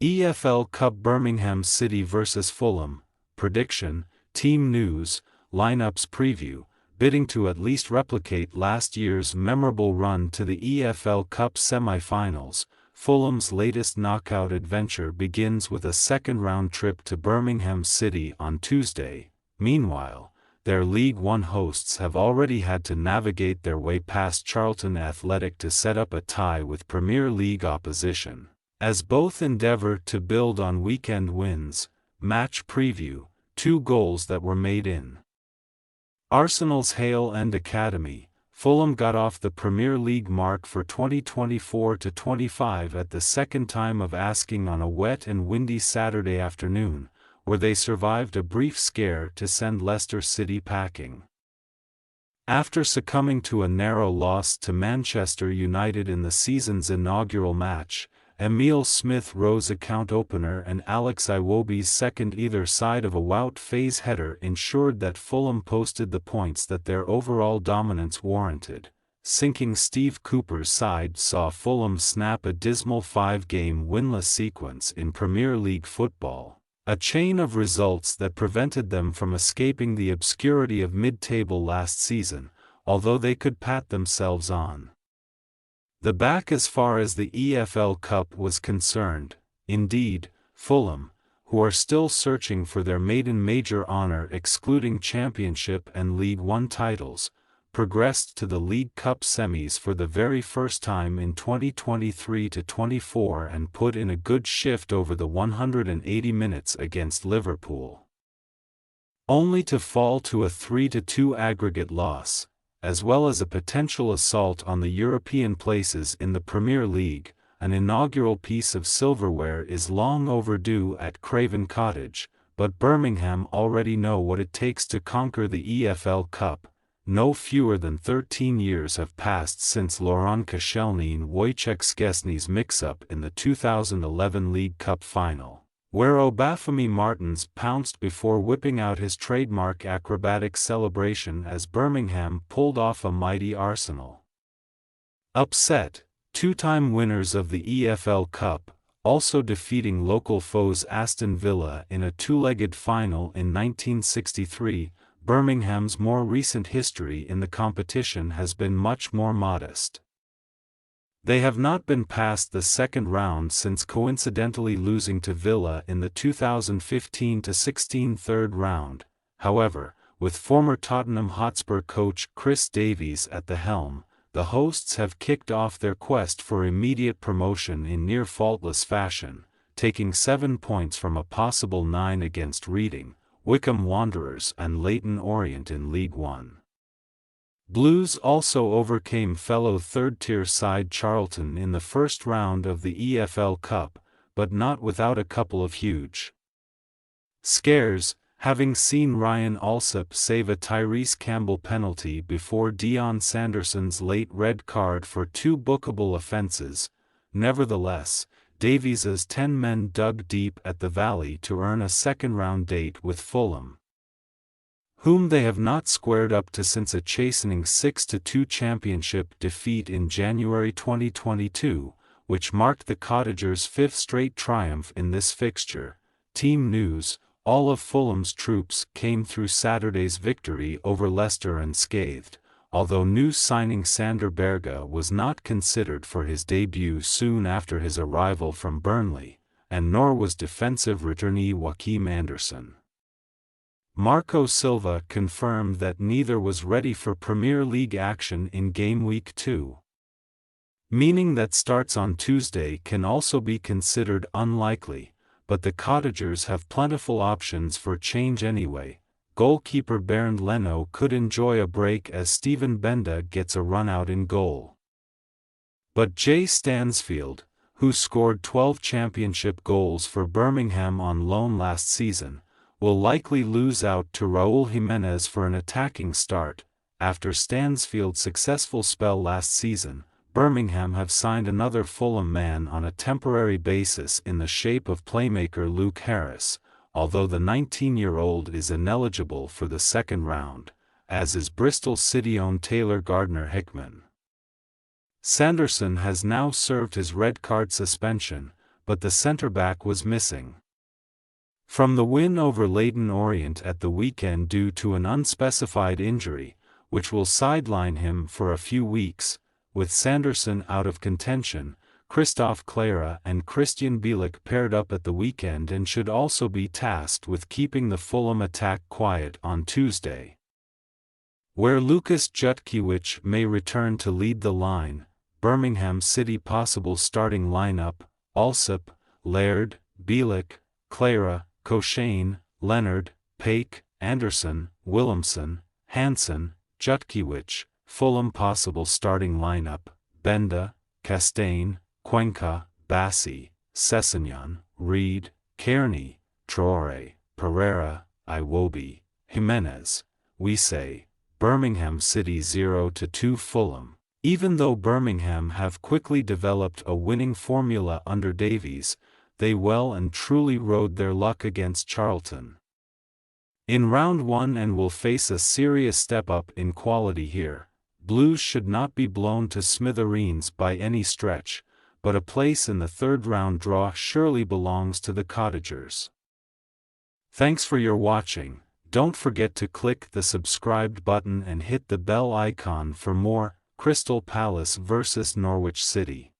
EFL Cup Birmingham City vs Fulham, prediction, team news, lineups preview, bidding to at least replicate last year's memorable run to the EFL Cup semi-finals. Fulham's latest knockout adventure begins with a second-round trip to Birmingham City on Tuesday. Meanwhile, their League One hosts have already had to navigate their way past Charlton Athletic to set up a tie with Premier League opposition, as both endeavour to build on weekend wins. Match preview, 2 goals that were made in Arsenal's Hale End Academy. Fulham got off the Premier League mark for 2024-25 at the second time of asking on a wet and windy Saturday afternoon, where they survived a brief scare to send Leicester City packing. After succumbing to a narrow loss to Manchester United in the season's inaugural match, Emile Smith-Rowe's account opener and Alex Iwobi's second either side of a Wout Faes header ensured that Fulham posted the points that their overall dominance warranted. Sinking Steve Cooper's side saw Fulham snap a dismal 5-game winless sequence in Premier League football, a chain of results that prevented them from escaping the obscurity of mid-table last season, although they could pat themselves on the back as far as the EFL Cup was concerned. Indeed, Fulham, who are still searching for their maiden major honour excluding Championship and League One titles, progressed to the League Cup semis for the very first time in 2023-24 and put in a good shift over the 180 minutes against Liverpool, only to fall to a 3-2 aggregate loss, as well as a potential assault on the European places in the Premier League. An inaugural piece of silverware is long overdue at Craven Cottage, but Birmingham already know what it takes to conquer the EFL Cup. No fewer than 13 years have passed since Laurent Koscielny and Wojciech Szczesny's mix-up in the 2011 League Cup final, where Obafemi Martins pounced before whipping out his trademark acrobatic celebration as Birmingham pulled off a mighty Arsenal upset. 2-time winners of the EFL Cup, also defeating local foes Aston Villa in a 2-legged final in 1963, Birmingham's more recent history in the competition has been much more modest. They have not been past the second round since coincidentally losing to Villa in the 2015-16 third round. However, with former Tottenham Hotspur coach Chris Davies at the helm, the hosts have kicked off their quest for immediate promotion in near-faultless fashion, taking 7 points from a possible 9 against Reading, Wycombe Wanderers and Leyton Orient in League One. Blues also overcame fellow third-tier side Charlton in the first round of the EFL Cup, but not without a couple of huge scares, having seen Ryan Alsop save a Tyrese Campbell penalty before Dion Sanderson's late red card for 2 bookable offences. Nevertheless, Davies's 10 men dug deep at the Valley to earn a second-round date with Fulham, whom they have not squared up to since a chastening 6-2 championship defeat in January 2022, which marked the Cottagers' 5th straight triumph in this fixture. Team news: all of Fulham's troops came through Saturday's victory over Leicester unscathed, although new signing Sander Berge was not considered for his debut soon after his arrival from Burnley, and nor was defensive returnee Joachim Andersen. Marco Silva confirmed that neither was ready for Premier League action in Game Week 2, meaning that starts on Tuesday can also be considered unlikely, but the Cottagers have plentiful options for change anyway. Goalkeeper Bernd Leno could enjoy a break as Steven Benda gets a run-out in goal. But Jay Stansfield, who scored 12 championship goals for Birmingham on loan last season, will likely lose out to Raul Jimenez for an attacking start. After Stansfield's successful spell last season, Birmingham have signed another Fulham man on a temporary basis in the shape of playmaker Luke Harris, although the 19-year-old is ineligible for the second round, as is Bristol City-owned Taylor Gardner-Hickman. Sanderson has now served his red card suspension, but the centre-back was missing from the win over Leyton Orient at the weekend due to an unspecified injury, which will sideline him for a few weeks. With Sanderson out of contention, Christophe Clara and Christian Bielik paired up at the weekend and should also be tasked with keeping the Fulham attack quiet on Tuesday, where Lucas Jutkiewicz may return to lead the line. Birmingham City possible starting lineup: Alsop, Laird, Bielik, Clara, Cochrane, Leonard, Paik, Anderson, Williamson, Hansen, Jutkiewicz. Fulham possible starting lineup: Benda, Castaigne, Cuenca, Bassi, Sessegnon, Reed, Kearney, Traore, Pereira, Iwobi, Jimenez. We say Birmingham City 0-2 Fulham. Even though Birmingham have quickly developed a winning formula under Davies, they well and truly rode their luck against Charlton in round 1 and will face a serious step up in quality here. Blues should not be blown to smithereens by any stretch, but a place in the third round draw surely belongs to the Cottagers. Thanks for your watching. Don't forget to click the subscribe button and hit the bell icon for more. Crystal Palace vs Norwich City.